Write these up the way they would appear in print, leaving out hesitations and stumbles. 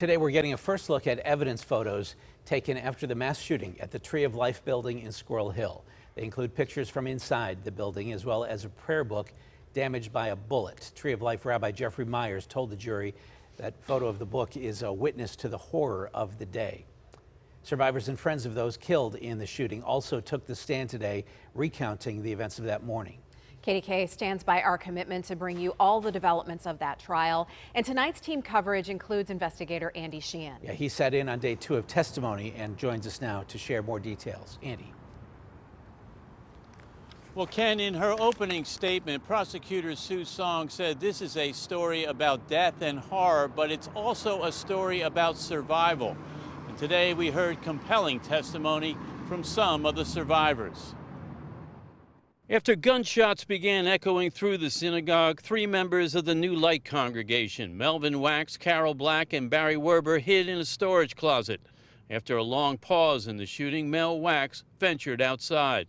Today, we're getting a first look at evidence photos taken after the mass shooting at the Tree of Life building in Squirrel Hill. They include pictures from inside the building as well as a prayer book damaged by a bullet. Tree of Life Rabbi Jeffrey Myers told the jury that photo of the book is a witness to the horror of the day. Survivors and friends of those killed in the shooting also took the stand today, recounting the events of that morning. KDKA stands by our commitment to bring you all the developments of that trial. And tonight's team coverage includes investigator Andy Sheehan. Yeah, he sat in on day 2 of testimony and joins us now to share more details. Andy. Well, Ken, in her opening statement, prosecutor Soo Song said this is a story about death and horror, but it's also a story about survival. And today we heard compelling testimony from some of the survivors. After gunshots began echoing through the synagogue, 3 members of the New Light congregation, Melvin Wax, Carol Black, and Barry Werber, hid in a storage closet. After a long pause in the shooting, Mel Wax ventured outside.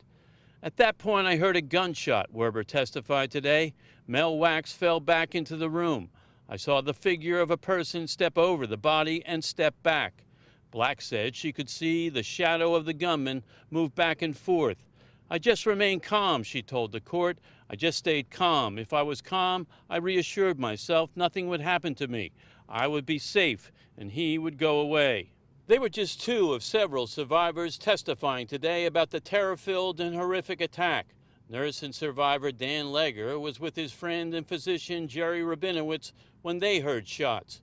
At that point, I heard a gunshot, Werber testified today. Mel Wax fell back into the room. I saw the figure of a person step over the body and step back. Black said she could see the shadow of the gunman move back and forth. I just remained calm, she told the court. I just stayed calm. If I was calm, I reassured myself nothing would happen to me. I would be safe, and he would go away. They were just 2 of several survivors testifying today about the terror-filled and horrific attack. Nurse and survivor Dan Legger was with his friend and physician Jerry Rabinowitz when they heard shots.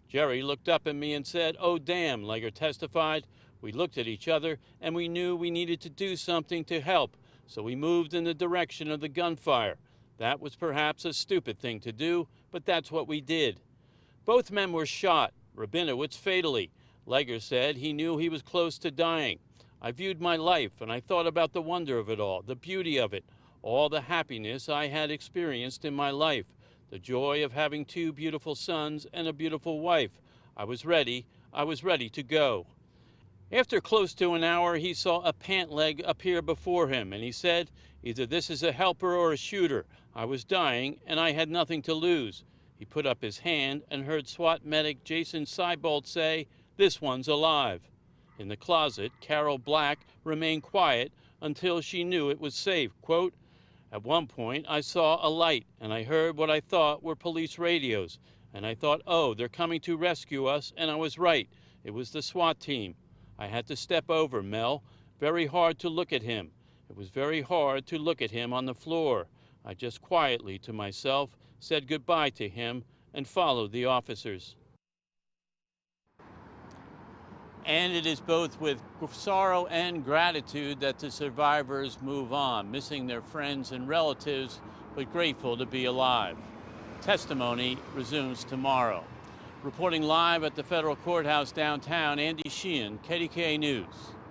Jerry looked up at me and said, "Oh, damn," Legger testified. We looked at each other and we knew we needed to do something to help, so we moved in the direction of the gunfire. That was perhaps a stupid thing to do, but that's what we did. Both men were shot, Rabinowitz fatally. Legger said he knew he was close to dying. I viewed my life and I thought about the wonder of it all, the beauty of it, all the happiness I had experienced in my life, the joy of having 2 beautiful sons and a beautiful wife. I was ready to go. After close to an hour, he saw a pant leg appear before him, and he said, "Either this is a helper or a shooter. I was dying, and I had nothing to lose." He put up his hand and heard SWAT medic Jason Seibold say, "This one's alive." In the closet, Carol Black remained quiet until she knew it was safe. Quote, "At one point, I saw a light, and I heard what I thought were police radios. And I thought, oh, they're coming to rescue us, and I was right. It was the SWAT team. I had to step over Mel. Very hard to look at him. It was very hard to look at him on the floor. I just quietly to myself said goodbye to him and followed the officers." And it is both with sorrow and gratitude that the survivors move on, missing their friends and relatives, but grateful to be alive. Testimony resumes tomorrow. Reporting live at the federal courthouse downtown, Andy Sheehan, KDKA News.